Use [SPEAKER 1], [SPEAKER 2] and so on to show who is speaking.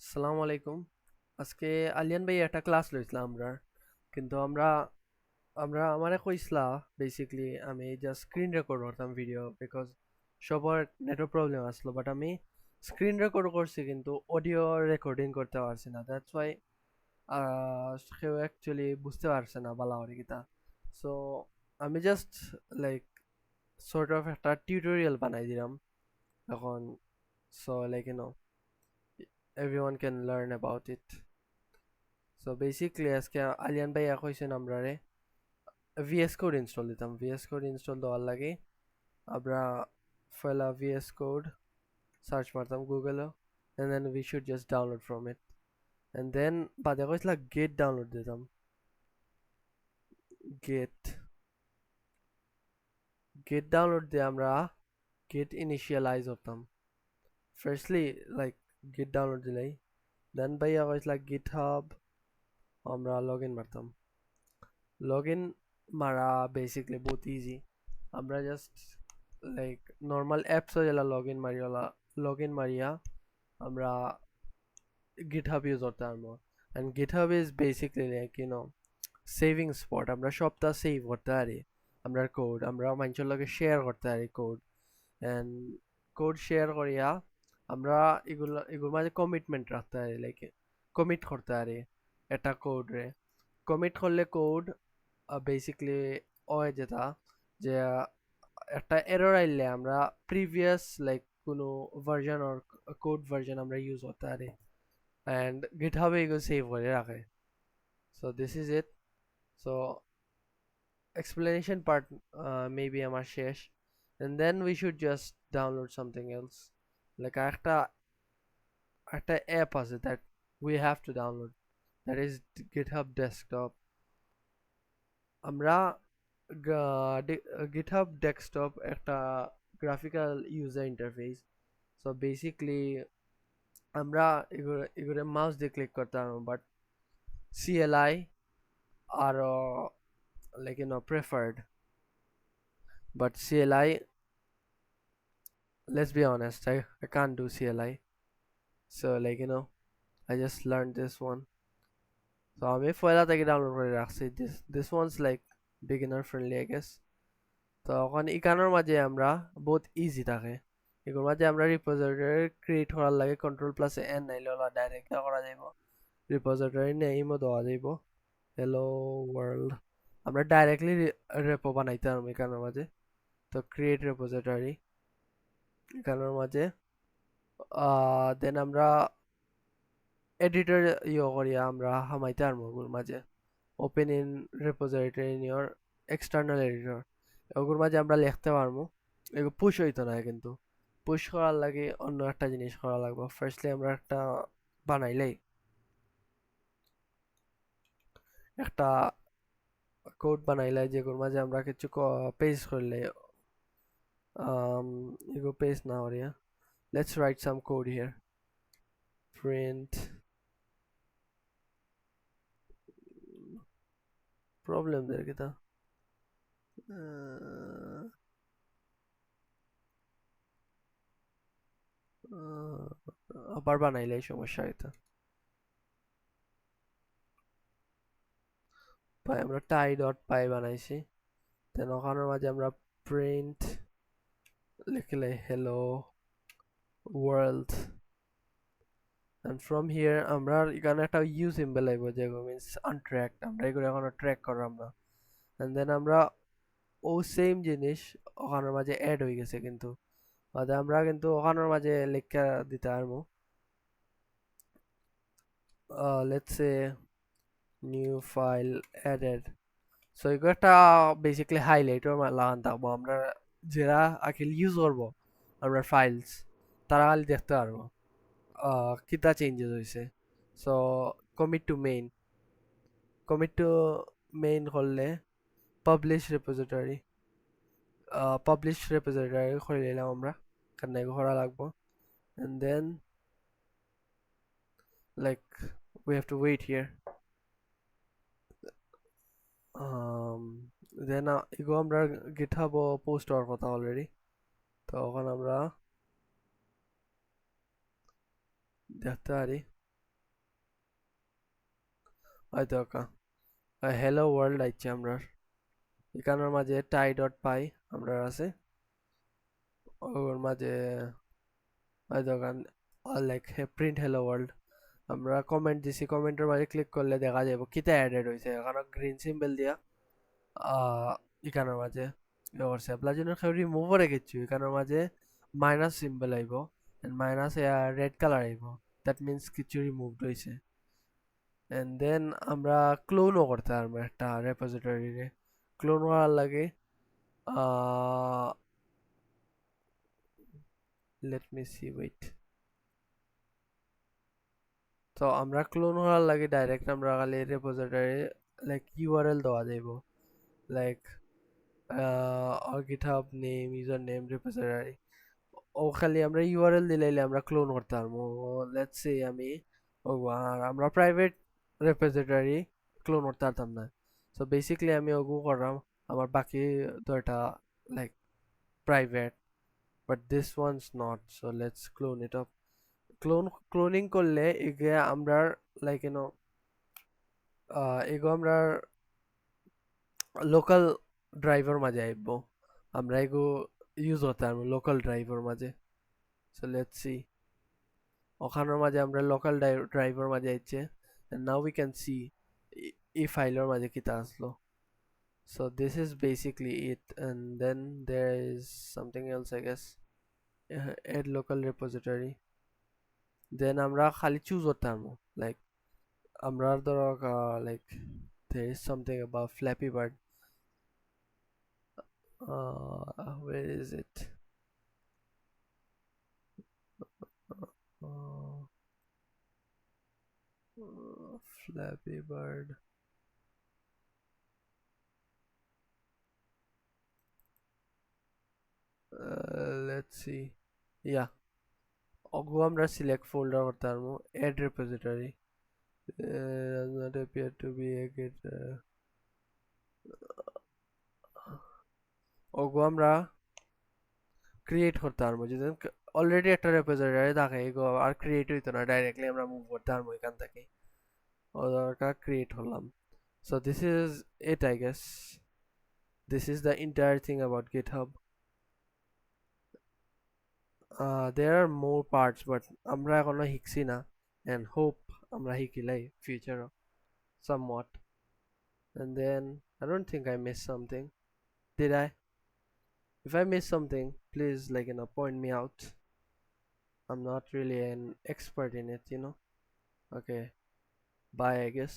[SPEAKER 1] আসসালামু আলাইকুম। আজকে আলিয়ান ভাই একটা ক্লাস লইছিলাম আমরা, কিন্তু আমরা আমরা আমারে কইসলা বেসিক্যালি আমি জাস্ট স্ক্রিন রেকর্ড করতাম ভিডিও বিকজ সবার নেটওয়ার্ক প্রবলেম আসলো, বাট আমি স্ক্রিন রেকর্ড করছি কিন্তু অডিও রেকর্ডিং করতে পারছি না। দ্যাটস ওয়াই কেউ অ্যাকচুয়ালি বুঝতে পারছে না বালা করে কিতা। সো আমি জাস্ট লাইক সর্ট অফ একটা টিউটোরিয়াল বানাই দিলাম এখন। So like everyone can learn about it. So basically আজকে আলিয়ান ভাই এক হয়েছেন আমরারে ভিএস কোড ইনস্টল দিতাম। ভিএস কোড ইনস্টল দেওয়ার লাগে আমরা ফেলা ভিএস কোড সার্চ মারতাম গুগলে, and then we should just download from it, and then বাদে কইছিল গেট ডাউনলোড দিতাম। গেট গেট ডাউনলোড দিয়ে আমরা গেট ইনিশিয়ালাইজ করতাম ফার্স্টলি, লাইক গেট ডাউনলোড দিলাই দেন ভাইয়া কইছিল গিট হাব আমরা লগ ইন মারতাম। লগ ইন মারা বেসিকলি বহুত ইজি। আমরা জাস্ট লাইক নর্মাল অ্যাপসও যেলা লগ ইন মারিয়া আমরা GitHub ইউজ করতে পারবো। And GitHub is basically like saving spot. আমরা সবটা সেভ করতে পারি, আমরা কোড আমরা মানুষের লগে শেয়ার করতে পারি কোড। অ্যান্ড কোড শেয়ার করিয়া আমরা এগুলোর মাঝে কমিটমেন্ট রাখতে পারি, লাইক কমিট করতে পারি একটা কোড রে। কমিট করলে কোড বেসিকলি হয় যেটা যে একটা এরর আইলে আমরা প্রিভিয়াস লাইক কোনো ভার্সন অর কোড ভার্সন আমরা ইউজ করতে পারি, অ্যান্ড গিটহাবে এগুলো সেভ করে রাখে। So this is it. So explanation part maybe আমার শেষ, and then we should just download something else, like একটা app আছে that we have to download, that is GitHub Desktop. আমরা GitHub Desktop একটা graphical user interface. So basically আমরা এগুলো mouse দিয়ে click করতাম, but CLI are like preferred, but CLI, let's be honest, I can't do CLI. So like I just learned this one. So আমি পয়লা থেকে download করে রাখছি। this one's like beginner friendly I guess. তো এখন এখানের মাঝে আমরা বহুত ইজি থাকে, এগুলোর মাঝে আমরা রিপোজিটরি ক্রিয়েট করার লাগে Ctrl+N নাইলে হলো ডাইরেক্ট করা যাইব। রিপোজিটরি নেইমও দেওয়া যাইব হ্যালো ওয়ার্ল্ড, আমরা ডাইরেক্টলি রেপো বানাইতে পারবো এখানের মাঝে। তো ক্রিয়েট রেপোজিটরি এখানের মাঝে দেন আমরা এডিটর করিয়া আমরা হামাইতে পারবো ওগুলোর মাঝে। Open in repository in your external editor, ওগুলোর মাঝে আমরা লিখতে পারবো। এগুলো পুশ হইতো না, কিন্তু পুশ করার লাগে অন্য একটা জিনিস করা লাগবে। ফার্স্টলি আমরা বানাইলেই একটা কোড বানাইলাই যেগুলোর মাঝে আমরা কিছু পেস্ট করলে এগুলো পেস্ট না করিয়া let's write some code here. Print problem there kita আবার বানাইলে সমস্যা হইতো। পাই আমরা টাই ডট পাই বানাইছি, দেন ওখানের মাঝে আমরা প্রিন্ট লিখলে hello world, and from here আমরা এখানে একটা ইউ সিম্বল আইব যেগুলো মিন্স আনট্র্যাকড, আমরা এগুলো এখনো ট্র্যাক করলাম না। and then আমরা ও সেম জিনিস ওখানের মাঝে অ্যাড হয়ে গেছে, কিন্তু আমরা কিন্তু ওখানের মাঝে লেখা দিতে পারবো। let's say new file added. So এগুলো একটা বেসিক্যালি হাইলাইটর লাগান থাকবো, আমরা যারা আখিল ইউজ করবো আমরা ফাইলস তারা খালি দেখতে পারবো কিতা চেঞ্জেস হয়েছে। So commit to main, commit to main করলে পাবলিশ রেপোজিটরি করে নিলাম আমরা, কারণ এগুলো করা লাগবো। and then like we have to wait here. দেন এগুলো আমরা GitHub পোস্ট হওয়ার কথা অলরেডি, তো ওখানে আমরা দেখতে পারি হয়তো হ্যালো ওয়ার্ল্ড আইছে আমরা এখানের মাঝে টাই ডট পাই আমরা আছে ওর মাঝে হয়তো লাইক প্রিন্ট হ্যালো ওয়ার্ল্ড আমরা কমেন্ট দিছি কমেন্টের মাঝে ক্লিক করলে দেখা যাবে কিতা অ্যাডেড হয়েছে এখানে গ্রিন সিম্বল দিয়া এখানের মাঝে করছে প্লাজিনের খেয়ে রিমুভ করে গেছি এখানের মাঝে মাইনাস সিম্বল আইব মাইনাস রেড কালার আইব দ্যাট মিন্স কিছু রিমুভড হয়েছে এন্ড দেন আমরা ক্লোনও করতে পারবো একটা রেপোজিটরিরে ক্লোন করার লাগে লেট মি সি ওয়েট তো আমরা ক্লোন করার লাগে ডাইরেক্ট আমরা খালি রেপোজিটরি লাইক ইউআরএল দেওয়া যাইব like GitHub name user name repository ও খালি আমরা ইউআরএল দিলে আমরা ক্লোন করতে পারবো লেটস সে আমি ও আর আমরা প্রাইভেট রেপোজিটরি ক্লোন করতে পারতাম না সো বেসিক্যালি আমি ওগু করলাম আমার বাকি দুইটা like private but this one's not so let's clone it up cloning করলে এগে আমরা লাইক এগো আমরা লোকাল ড্রাইভার মাঝে আইব আমরা এগো ইউজ হতে পারবো লোকাল ড্রাইভার মাঝে সো লেটস সি ওখানের মাঝে আমরা লোকাল ড্রাইভার মাঝে আইছে and now we can see এই ফাইলের মাঝে কিতা আসলো so this is basically it and then there is something else I guess add local repository then আমরা খালি চুজ করতে পারবো লাইক আমরা ধরো like there is something about Flappy Bird where is it uh, Flappy Bird let's see yeah ওগো আমরা select folder করতে পারবো add repository does not appear to be a git ওগো আমরা ক্রিয়েট করতে পারবো যদি অলরেডি একটা রেপোজিটরি থাকে এগো আর ক্রিয়েট হইতো না ডাইরেক্টলি আমরা মুভ করতে পারবো এখান থেকে ওটা ক্রিয়েট হলাম so this is it I guess this is the entire thing about GitHub there are more parts but আমরা এখনো শিখছি না and hope আমরা শিখিলাই future somewhat and then I don't think I missed something did I if I missed something please like point me out I'm not really an expert in it okay bye I guess